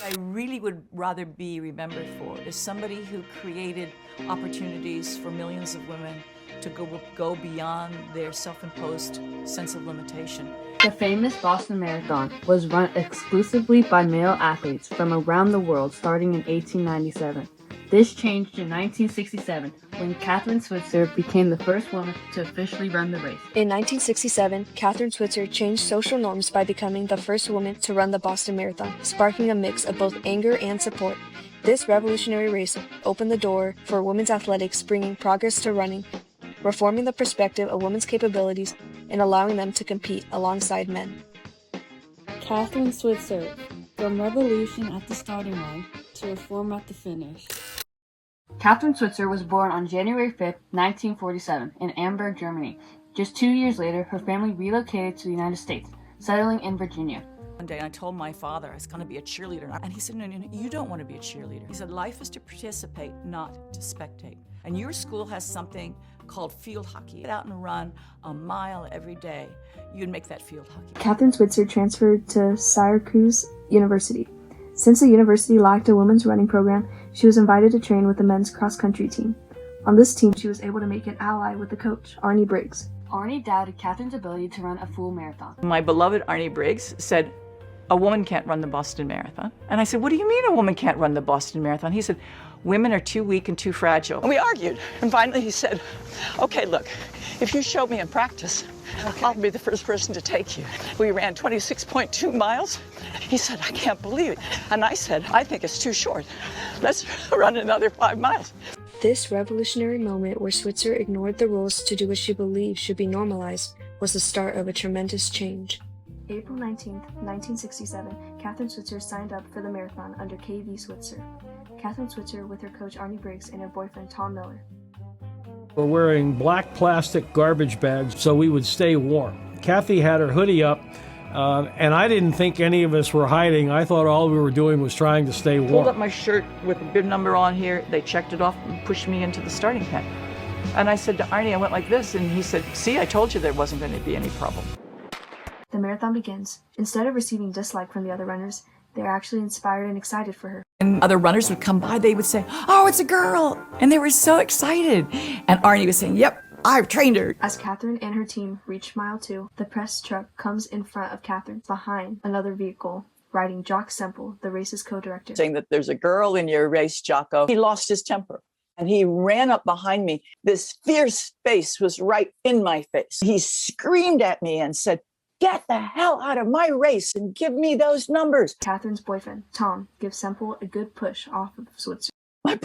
I really would rather be remembered for is somebody who created opportunities for millions of women to go beyond their self-imposed sense of limitation. The famous Boston Marathon was run exclusively by male athletes from around the world starting in 1897. This changed in 1967 when Kathrine Switzer became the first woman to officially run the race. In 1967, Kathrine Switzer changed social norms by becoming the first woman to run the Boston Marathon, sparking a mix of both anger and support. This revolutionary race opened the door for women's athletics, bringing progress to running, reforming the perspective of women's capabilities, and allowing them to compete alongside men. Kathrine Switzer, from revolution at the starting line to reform at the finish. Kathrine Switzer was born on January 5, 1947, in Amberg, Germany. Just 2 years later, her family relocated to the United States, settling in Virginia. One day I told my father I was going to be a cheerleader, and he said, no, you don't want to be a cheerleader. He said, life is to participate, not to spectate. And your school has something called field hockey. Get out and run a mile every day. You'd make that field hockey. Kathrine Switzer transferred to Syracuse University. Since the university lacked a women's running program, she was invited to train with the men's cross-country team. On this team, she was able to make an ally with the coach, Arnie Briggs. Arnie doubted Kathrine's ability to run a full marathon. My beloved Arnie Briggs said, a woman can't run the Boston Marathon. And I said, what do you mean a woman can't run the Boston Marathon? He said, women are too weak and too fragile. And we argued. And finally he said, okay, look, if you show me in practice, I'll be the first person to take you. We ran 26.2 miles. He said, I can't believe it. And I said, I think it's too short. Let's run another 5 miles. This revolutionary moment where Switzer ignored the rules to do what she believed should be normalized was the start of a tremendous change. April 19, 1967, Kathrine Switzer signed up for the marathon under KV Switzer. Kathrine Switzer with her coach Arnie Briggs and her boyfriend Tom Miller. We're wearing black plastic garbage bags so we would stay warm. Kathy had her hoodie up, and I didn't think any of us were hiding. I thought all we were doing was trying to stay warm. Pulled up my shirt with a bib number on here. They checked it off and pushed me into the starting pen. And I said to Arnie, I went like this, and he said, see, I told you there wasn't going to be any problem. The marathon begins. Instead of receiving dislike from the other runners, they are actually inspired and excited for her. And other runners would come by, they would say, oh, it's a girl. And they were so excited. And Arnie was saying, yep, I've trained her. As Kathrine and her team reach mile 2, the press truck comes in front of Kathrine, behind another vehicle, riding Jock Semple, the race's co-director. Saying that there's a girl in your race, Jocko. He lost his temper. And he ran up behind me. This fierce face was right in my face. He screamed at me and said, get the hell out of my race and give me those numbers. Kathrine's boyfriend, Tom, gives Semple a good push off of Switzer. My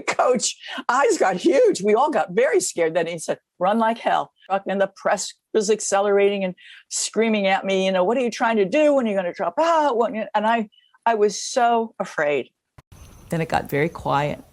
coach eyes got huge. We all got very scared. Then he said, run like hell. And the press was accelerating and screaming at me, what are you trying to do? When are you going to drop out? And I was so afraid. Then it got very quiet.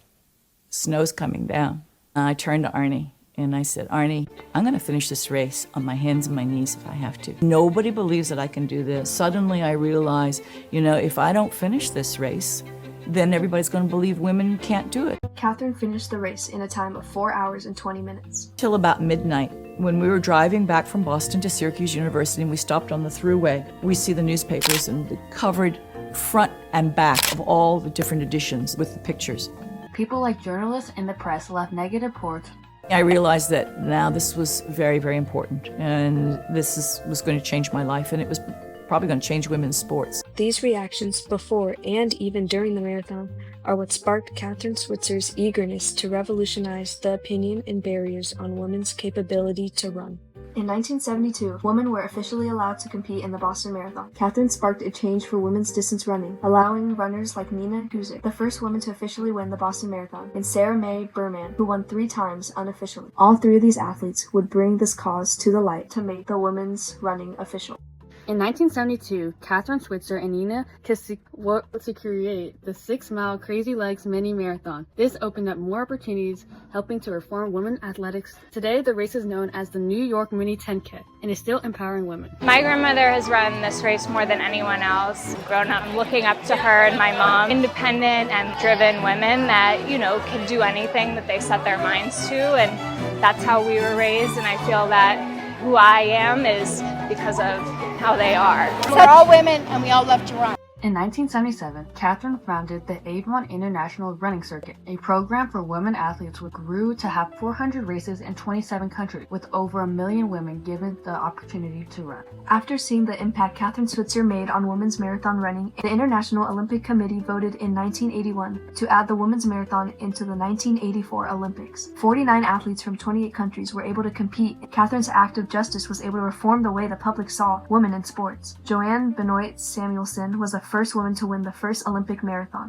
Snow's coming down. And I turned to Arnie. And I said, Arnie, I'm going to finish this race on my hands and my knees if I have to. Nobody believes that I can do this. Suddenly I realized, if I don't finish this race, then everybody's going to believe women can't do it. Kathrine finished the race in a time of 4 hours and 20 minutes. Till about midnight, when we were driving back from Boston to Syracuse University and we stopped on the thruway, we see the newspapers and the covered front and back of all the different editions with the pictures. People like journalists and the press left negative reports. I realized that now this was very, very important, and this was going to change my life, and it was probably going to change women's sports. These reactions before and even during the marathon are what sparked Kathrine Switzer's eagerness to revolutionize the opinion and barriers on women's capability to run. In 1972, women were officially allowed to compete in the Boston Marathon. Kathrine sparked a change for women's distance running, allowing runners like Nina Guzik, the first woman to officially win the Boston Marathon, and Sarah Mae Berman, who won 3 times unofficially. All 3 of these athletes would bring this cause to the light to make the women's running official. In 1972, Kathrine Switzer and Nina Guzik worked to create the 6-mile Crazy Legs mini marathon. This opened up more opportunities, helping to reform women's athletics. Today, the race is known as the New York Mini 10K and is still empowering women. My grandmother has run this race more than anyone else. Grown up looking up to her and my mom, independent and driven women that, can do anything that they set their minds to, and that's how we were raised, and I feel that who I am is because of how they are. We're all women and we all love to run. In 1977, Kathrine founded the Avon International Running Circuit, a program for women athletes which grew to have 400 races in 27 countries, with over 1 million women given the opportunity to run. After seeing the impact Kathrine Switzer made on women's marathon running, the International Olympic Committee voted in 1981 to add the women's marathon into the 1984 Olympics. 49 athletes from 28 countries were able to compete. Kathrine's act of justice was able to reform the way the public saw women in sports. Joanne Benoit Samuelson was the first woman to win the first Olympic marathon.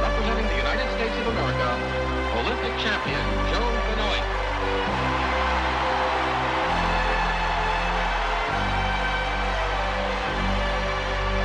Representing the United States of America, Olympic champion Joan Benoit.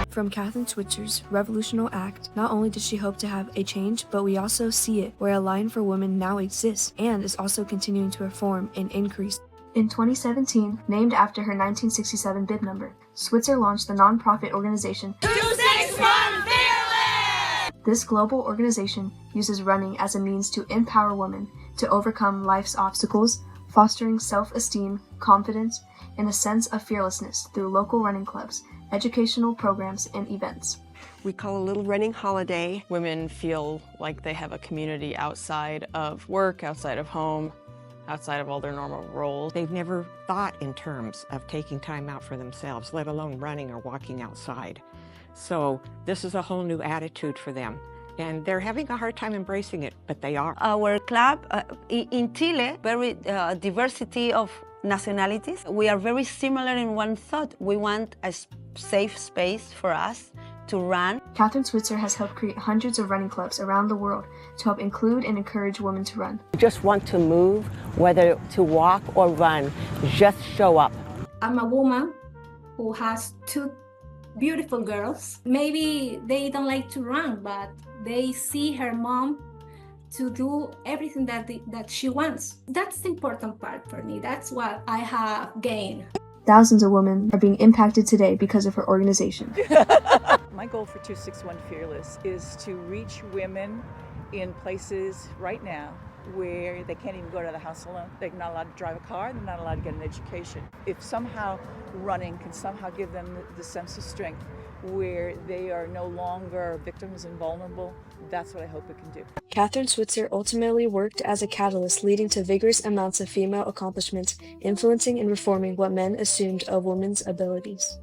From Kathrine Switzer's revolutionary act, not only does she hope to have a change, but we also see it where a line for women now exists and is also continuing to reform and increase. In 2017, named after her 1967 bib number, Switzer launched the nonprofit organization 261 Fearless! This global organization uses running as a means to empower women to overcome life's obstacles, fostering self-esteem, confidence, and a sense of fearlessness through local running clubs, educational programs, and events. We call a little running holiday. Women feel like they have a community outside of work, outside of home, outside of all their normal roles. They've never thought in terms of taking time out for themselves, let alone running or walking outside. So this is a whole new attitude for them. And they're having a hard time embracing it, but they are. Our club in Chile, very diversity of nationalities. We are very similar in one thought. We want a safe space for us to run. Kathrine Switzer has helped create hundreds of running clubs around the world to help include and encourage women to run. You just want to move, whether to walk or run, just show up. I'm a woman who has 2 beautiful girls. Maybe they don't like to run, but they see her mom to do everything that she wants. That's the important part for me. That's what I have gained. Thousands of women are being impacted today because of her organization. My goal for 261 Fearless is to reach women in places right now where they can't even go to the house alone. They're not allowed to drive a car, they're not allowed to get an education. If somehow running can somehow give them the sense of strength where they are no longer victims and vulnerable, that's what I hope it can do. Kathrine Switzer ultimately worked as a catalyst leading to vigorous amounts of female accomplishments, influencing and reforming what men assumed of women's abilities.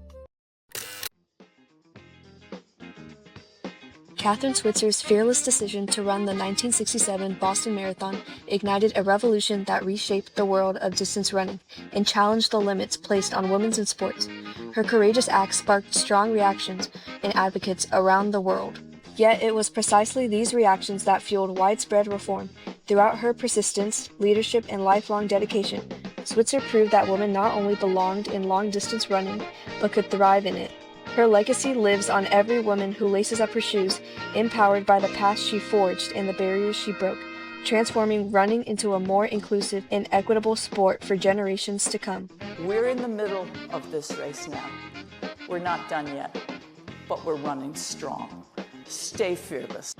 Kathrine Switzer's fearless decision to run the 1967 Boston Marathon ignited a revolution that reshaped the world of distance running and challenged the limits placed on women in sports. Her courageous act sparked strong reactions and advocates around the world. Yet it was precisely these reactions that fueled widespread reform. Throughout her persistence, leadership, and lifelong dedication, Switzer proved that women not only belonged in long-distance running, but could thrive in it. Her legacy lives on every woman who laces up her shoes, empowered by the path she forged and the barriers she broke, transforming running into a more inclusive and equitable sport for generations to come. We're in the middle of this race now. We're not done yet, but we're running strong. Stay fearless.